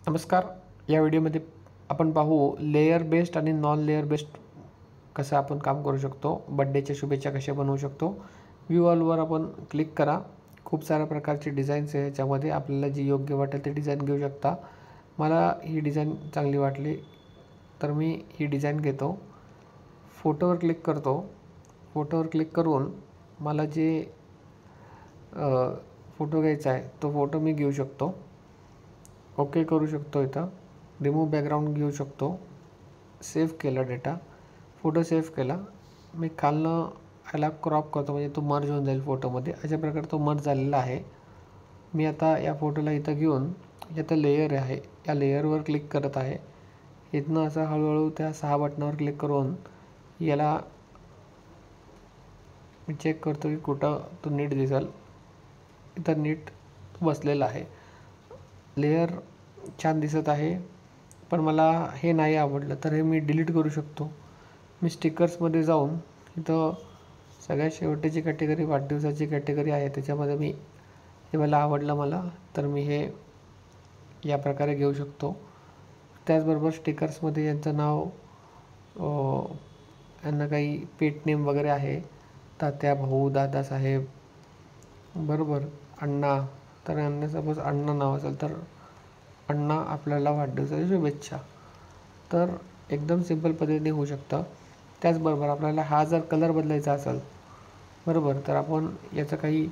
नमस्कार. या व्हिडिओमध्ये आपण पाहू लेयर बेस्ड आणि नॉन लेयर बेस्ड कसं आपण काम करू शकतो. बर्थडेच्या शुभेच्छा कशा बनवू शकतो. व्ह्यू ऑलवर आपण क्लिक करा. खूप साऱ्या प्रकारचे डिझाईन्स आहे, याच्यामध्ये आपल्याला जी योग्य वाटेल ते डिझाईन घेऊ शकता. मला ही डिझाईन चांगली वाटली तर मी ही डिझाईन घेतो. फोटोवर क्लिक करतो. फोटोवर क्लिक करून मला जे फोटो घ्यायचा आहे तो फोटो मी घेऊ शकतो. ओके करू शकतो. इथं रिमूव्ह बॅकग्राऊंड घेऊ शकतो. सेव्ह केला डेटा, फोटो सेव्ह केला. मी खालनं ह्याला क्रॉप करतो, म्हणजे तो मर्ज होऊन जाईल फोटोमध्ये. अशा प्रकारे तो मर्ज झालेला आहे. मी आता या फोटोला इथं घेऊन इथं लेयर आहे, या लेयरवर क्लिक करत आहे. इथनं असं हळूहळू त्या 6 बटनावर क्लिक करून याला मी चेक करतो की कुठं तो नीट दिसेल. इथं नीट बसलेला आहे. लेयर छान दिसत आहे, पण मला हे नाही आवडलं तर हे मी डिलीट करू शकतो. मी स्टिकर्समध्ये जाऊन इथं सगळ्यात शेवटची कॅटेगरी वाढदिवसाची कॅटेगरी आहे, त्याच्यामध्ये मी हे मला आवडलं तर मी हे या प्रकारे घेऊ शकतो. त्याचबरोबर स्टिकर्समध्ये यांचं नाव, यांना काही पेट नेम वगैरे आहे. तात्या, भाऊ, दादासाहेब, बरोबर, अण्णा. तर यांना सपोज अण्णा नाव असेल तर अण्णा आपल्याला वाढदिवसाच्या शुभेच्छा. तर एकदम सिंपल पद्धतीने होऊ शकतं. त्याचबरोबर आपल्याला हा जर कलर बदलायचा असेल, बरोबर, तर आपण याचा काही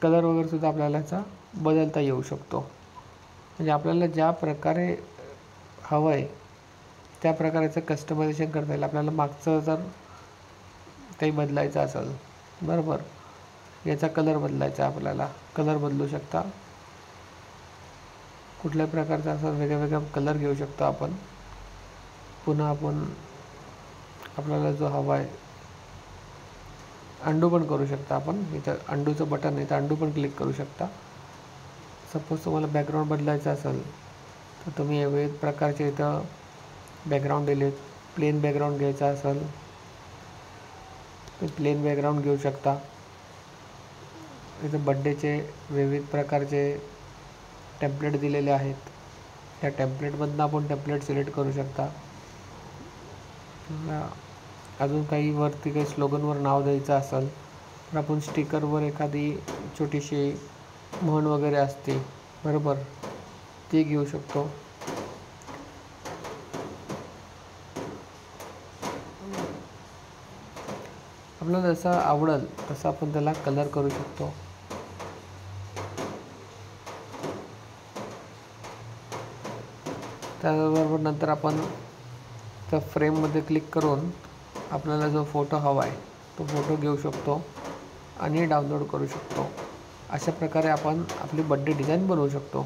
कलर वगैरे सुद्धा आपल्याला याचा बदलता येऊ शकतो. म्हणजे आपल्याला ज्या प्रकारे हवं आहे त्या प्रकारचं कस्टमायझेशन करता येईल. आपल्याला मागचं जर काही बदलायचं असेल, बरोबर, याचा कलर बदलायचा, आपल्याला कलर बदलू शकता. कुठल्याही प्रकारचा असा वेगळा कलर घेऊ शकतो आपण. पुन्हा आपण आपल्याला जो हवा आहे अंडू पण करू शकता आपण. इथं अंडूचं बटन आहे, तर अंडू पण क्लिक करू शकता. सपोज तुम्हाला बॅकग्राऊंड बदलायचं असेल तर तुम्ही विविध प्रकारचे इथं बॅकग्राऊंड दिले. प्लेन बॅकग्राऊंड घ्यायचा असेल तर प्लेन बॅकग्राऊंड घेऊ शकता. इथं बड्डेचे विविध प्रकारचे टेम्पलेट दिलेले आहेत. त्या टेम्पलेटमधून आपण टेम्पलेट सिलेक्ट करू शकता. अजून काही वरती काही स्लोगनवर नाव द्यायचं असेल तर आपण स्टिकरवर एखादी छोटीशी म्हण वगैरे असते, बरोबर, ती घेऊ शकतो. आपल्याला जसं आवडेल तसं आपण त्याला कलर करू शकतो. त्याबरोबर नंतर आपण त्या फ्रेममध्ये क्लिक करून आपल्याला जो फोटो हवा आहे तो फोटो घेऊ शकतो आणि डाउनलोड करू शकतो. अशा प्रकारे आपण आपली बर्थडे डिझाईन बनवू शकतो.